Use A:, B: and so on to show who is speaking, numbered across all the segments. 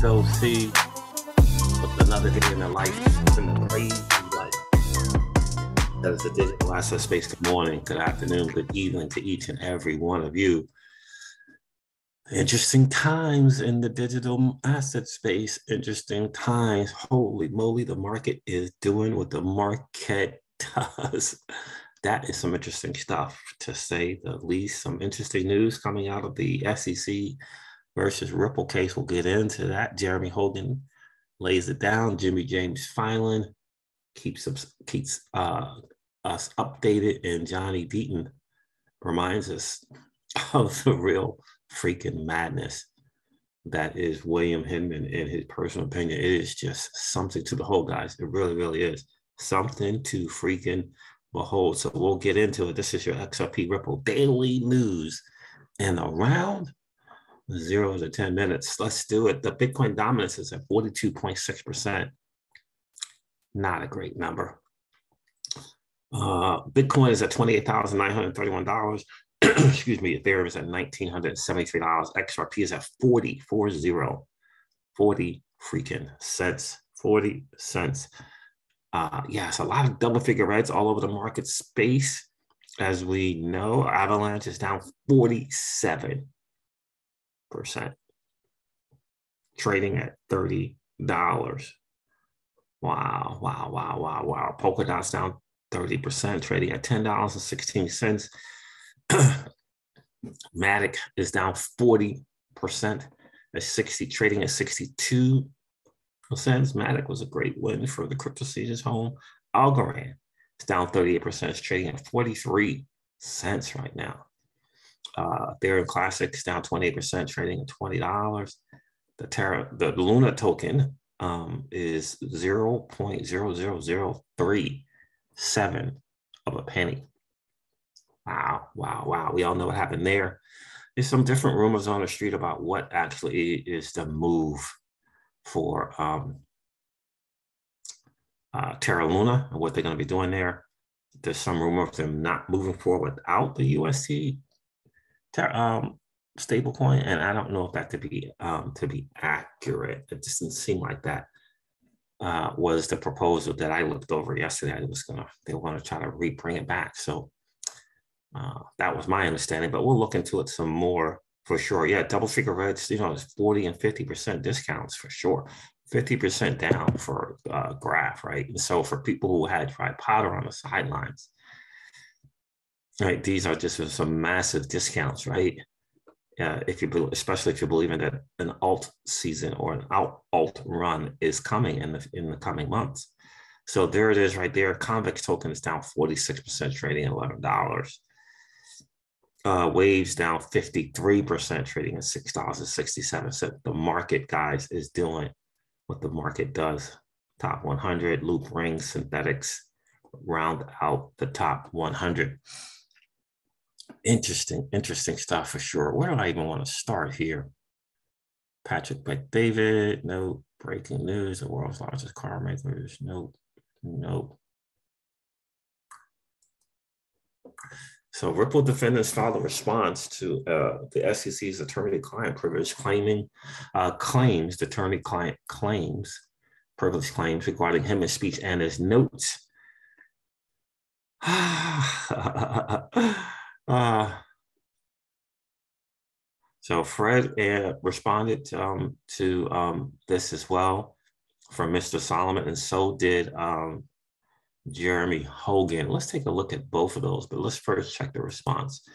A: SOC with another day in the life, in the crazy life. That is the digital asset space. Good morning, good afternoon, good evening to each and every one of you. Interesting times in the digital asset space. Interesting times. Holy moly, the market is doing what the market does. That is some interesting stuff, to say the least. Some interesting news coming out of the SEC versus Ripple case. We'll get into that. Jeremy Hogan lays it down. Jimmy James filing keeps us updated, and Johnny Deaton reminds us of the real freaking madness that is William Hinman. In his personal opinion, it is just something to behold, guys. It really, really is something to freaking behold. So we'll get into it. This is your XRP Ripple daily news in around 0 to 10 minutes. Let's do it. The Bitcoin dominance is at 42.6%. Not a great number. Bitcoin is at $28,931. Excuse me. Ethereum is at $1,973. XRP is at 40 freaking cents. 40 cents. Yes, a lot of double figure reds all over the market space. As we know, Avalanche is down 47%, trading at $30. Wow. Polkadot's down 30%, trading at $10.16. Matic is down 40% at 60, trading at 62 cents. Matic was a great win for the crypto season's home. Algorand is down 38%. It's trading at 43 cents right now. Ethereum Classic is down 28%, trading at $20. The Luna token is 0.00037 of a penny. Wow. We all know what happened there. There's some different rumors on the street about what actually is the move for Terra Luna and what they're going to be doing there. There's some rumor of them not moving forward without the UST stablecoin, and I don't know if that to be accurate. It just didn't seem like that was the proposal that I looked over yesterday. They want to try to bring it back. So that was my understanding, but we'll look into it some more for sure. Yeah, double figure reds, it's 40 and 50% discounts for sure. 50% down for graph, right? And so for people who had dry powder on the sidelines, right, these are just some massive discounts, right? Especially if you believe in that an alt season or an alt run is coming in the coming months. So there it is right there. Convex token is down 46%, trading at $11. Waves down 53%, trading at $6.67. The market, guys, is doing what the market does. Top 100, Loop Ring, Synthetics round out the top 100. Interesting stuff for sure. Where do I even want to start here? Patrick Bet-David, no. Breaking news, the world's largest car makers, nope. So Ripple defendants filed a response to the SEC's attorney-client privilege claims privilege claims regarding him, his speech, and his notes. So Fred responded to this as well from Mr. Solomon, and so did Jeremy Hogan. Let's take a look at both of those, but let's first check the response.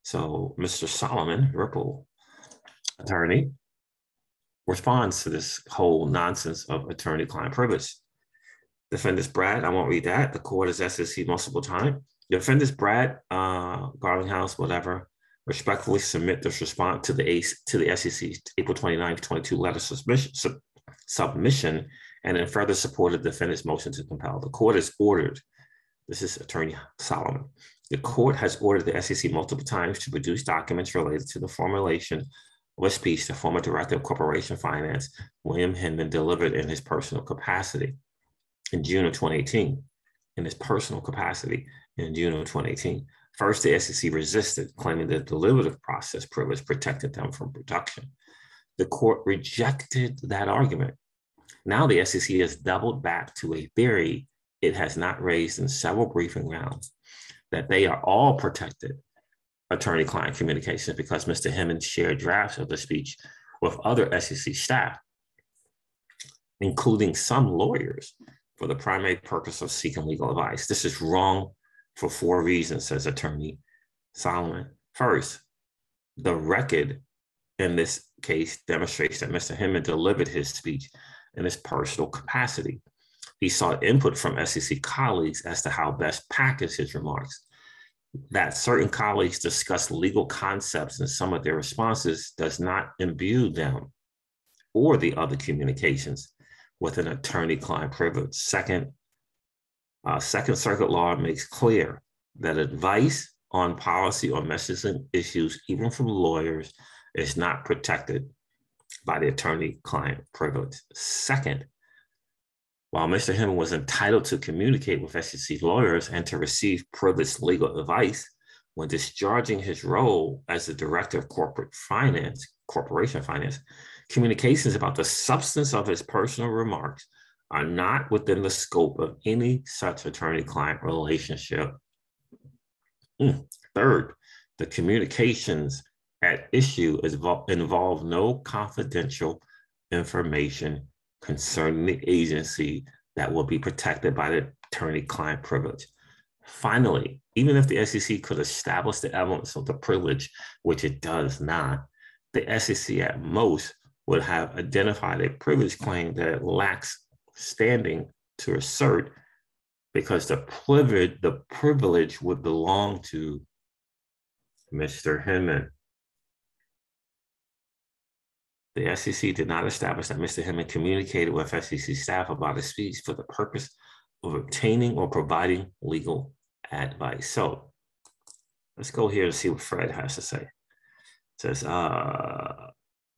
A: So Mr. Solomon, Ripple attorney, responds to this whole nonsense of attorney-client privilege. Defendants Brad, I won't read that. The court has SEC multiple times. Defendants Brad, Garlinghouse, whatever, respectfully submit this response to the SEC's April 29, 2022 letter submission, and in further support of the defendant's motion to compel. The court has ordered, this is Attorney Solomon, the court has ordered the SEC multiple times to produce documents related to the formulation of a speech the former director of corporation finance, William Hinman, delivered in his personal capacity in June of 2018. First, the SEC resisted, claiming the deliberative process privilege protected them from production. The court rejected that argument. Now the SEC has doubled back to a theory it has not raised in several briefing rounds, that they are all protected attorney-client communications because Mr. Hemmons shared drafts of the speech with other SEC staff, including some lawyers, for the primary purpose of seeking legal advice. This is wrong for 4 reasons, says Attorney Solomon. First, the record in this case demonstrates that Mr. Hemmons delivered his speech in his personal capacity. He sought input from SEC colleagues as to how best package his remarks. That certain colleagues discuss legal concepts in some of their responses does not imbue them or the other communications with an attorney-client privilege. Second, Second Circuit law makes clear that advice on policy or messaging issues, even from lawyers, is not protected by the attorney-client privilege. Second, while Mr. Hemmons was entitled to communicate with SEC lawyers and to receive privileged legal advice when discharging his role as the director of corporation finance, communications about the substance of his personal remarks are not within the scope of any such attorney-client relationship. Third, the communications at issue involve no confidential information concerning the agency that will be protected by the attorney-client privilege. Finally, even if the SEC could establish the elements of the privilege, which it does not, the SEC at most would have identified a privilege claim that it lacks standing to assert because the privilege would belong to Mr. Hemmons. The SEC did not establish that Mr. Hemmons communicated with SEC staff about his speech for the purpose of obtaining or providing legal advice. So let's go here and see what Fred has to say. It says,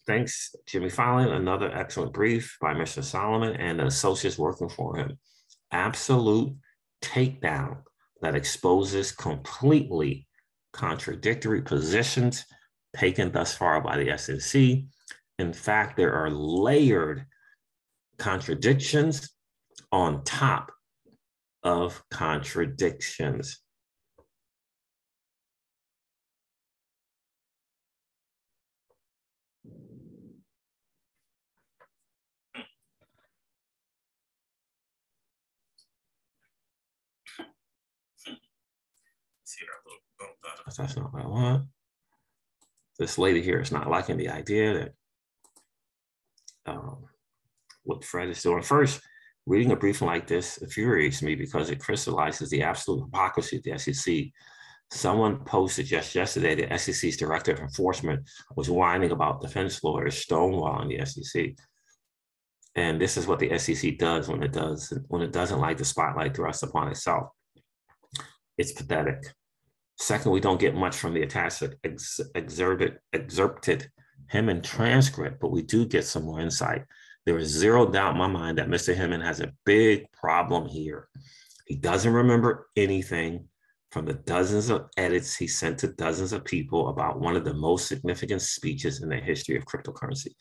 A: thanks, Jimmy Fallon. Another excellent brief by Mr. Solomon and the associates working for him. Absolute takedown that exposes completely contradictory positions taken thus far by the SEC. In fact, there are layered contradictions on top of contradictions. See that little, that's not what I want. This lady here is not liking the idea that what Fred is doing. First, reading a briefing like this infuriates me because it crystallizes the absolute hypocrisy of the SEC. Someone posted just yesterday that SEC's director of enforcement was whining about defense lawyers stonewalling the SEC. And this is what the SEC does when it doesn't like the spotlight thrust upon itself. It's pathetic. Second, we don't get much from the attached excerpted Hemmons transcript, but we do get some more insight. There is zero doubt in my mind that Mr. Hemmons has a big problem here. He doesn't remember anything from the dozens of edits he sent to dozens of people about one of the most significant speeches in the history of cryptocurrency.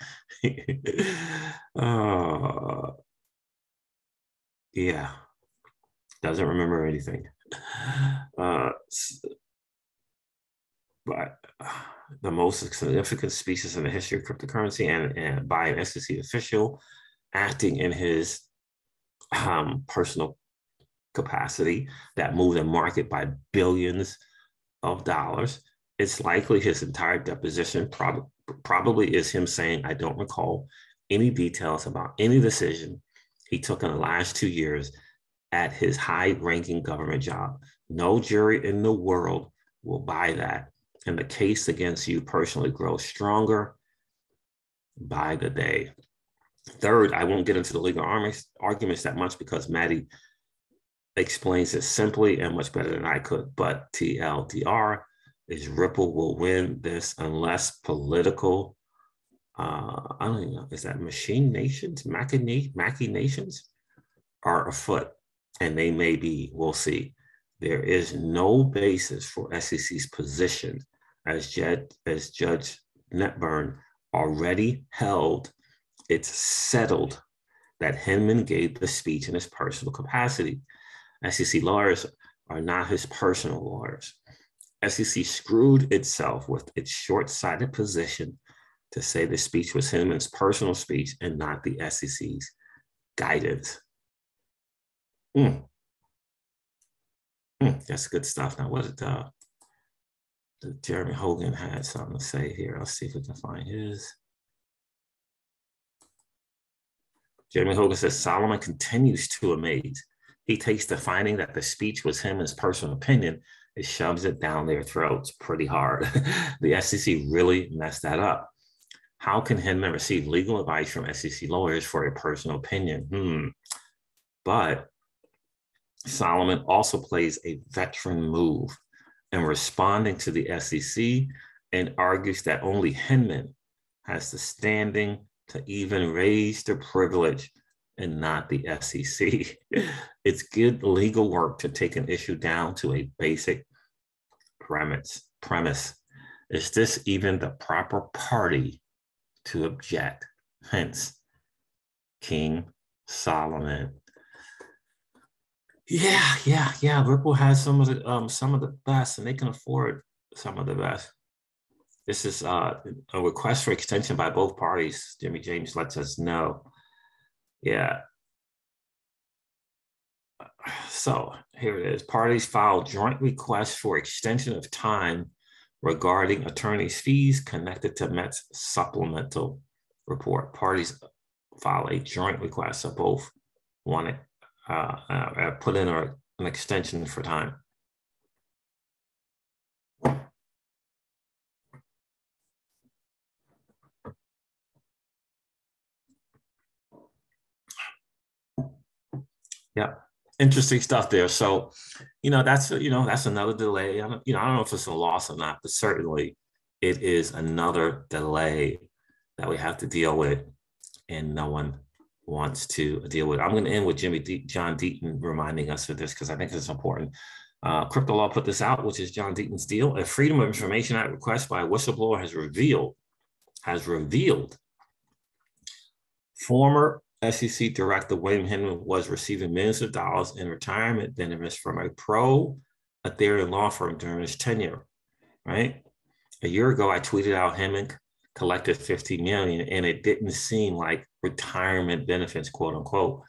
A: Yeah, doesn't remember anything. But the most significant speeches in the history of cryptocurrency and by an SEC official acting in his personal capacity that moved the market by billions of dollars. It's likely his entire deposition probably is him saying, I don't recall any details about any decision he took in the last 2 years at his high-ranking government job. No jury in the world will buy that. And the case against you personally grows stronger by the day. Third, I won't get into the legal arguments that much because Maddie explains it simply and much better than I could. But TLDR is Ripple will win this unless political, I don't even know, is that machinations are afoot? And they may be, we'll see. There is no basis for SEC's position, as Judge Netburn already held, it's settled that Hinman gave the speech in his personal capacity. SEC lawyers are not his personal lawyers. SEC screwed itself with its short-sighted position to say the speech was Hinman's personal speech and not the SEC's guidance. That's good stuff. Now, what did Jeremy Hogan had something to say here? Let's see if we can find his. Jeremy Hogan says, Solomon continues to amaze. He takes the finding that the speech was Hinman's personal opinion and shoves it down their throats pretty hard. The SEC really messed that up. How can Hinman receive legal advice from SEC lawyers for a personal opinion? But Solomon also plays a veteran move in responding to the SEC and argues that only Hinman has the standing to even raise the privilege and not the SEC. It's good legal work to take an issue down to a basic premise. Is this even the proper party to object? Hence, King Solomon. Yeah. Ripple has some of the best, and they can afford some of the best. This is a request for extension by both parties. Jimmy James lets us know. Yeah. So here it is. Parties filed joint requests for extension of time regarding attorneys' fees connected to Met's supplemental report. Parties filed a joint request, so both wanted put in an extension for time. Yeah, interesting stuff there. So, that's another delay. I don't know if it's a loss or not, but certainly it is another delay that we have to deal with, and no one wants to deal with. I'm going to end with John Deaton reminding us of this because I think it's important. Crypto Law put this out, which is John Deaton's deal. A Freedom of Information Act request by a whistleblower has revealed former SEC Director William Hinman was receiving millions of dollars in retirement benefits from a pro-Ethereum law firm during his tenure, right? A year ago, I tweeted out Hinman collected $50 million, and it didn't seem like retirement benefits, quote unquote.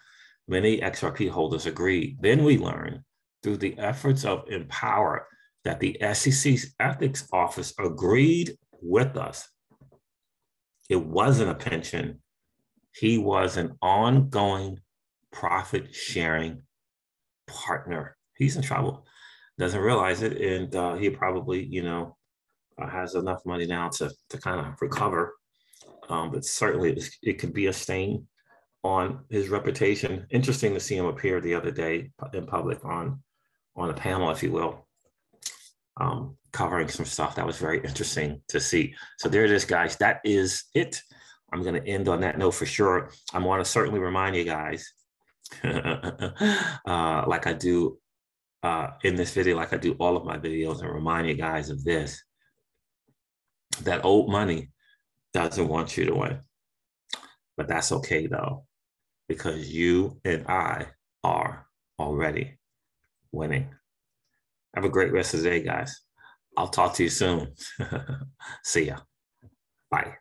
A: Many XRP holders agreed. Then we learned through the efforts of Empower that the SEC's ethics office agreed with us. It wasn't a pension. He was an ongoing profit-sharing partner. He's in trouble. Doesn't realize it, and he probably, has enough money now to kind of recover. But certainly it could be a stain on his reputation. Interesting to see him appear the other day in public on a panel, if you will, covering some stuff. That was very interesting to see. So there it is, guys. That is it. I'm going to end on that note for sure. I want to certainly remind you guys, like I do in this video, like I do all of my videos, and remind you guys of this, that old money doesn't want you to win. But that's okay, though, because you and I are already winning. Have a great rest of the day, guys. I'll talk to you soon. See ya. Bye.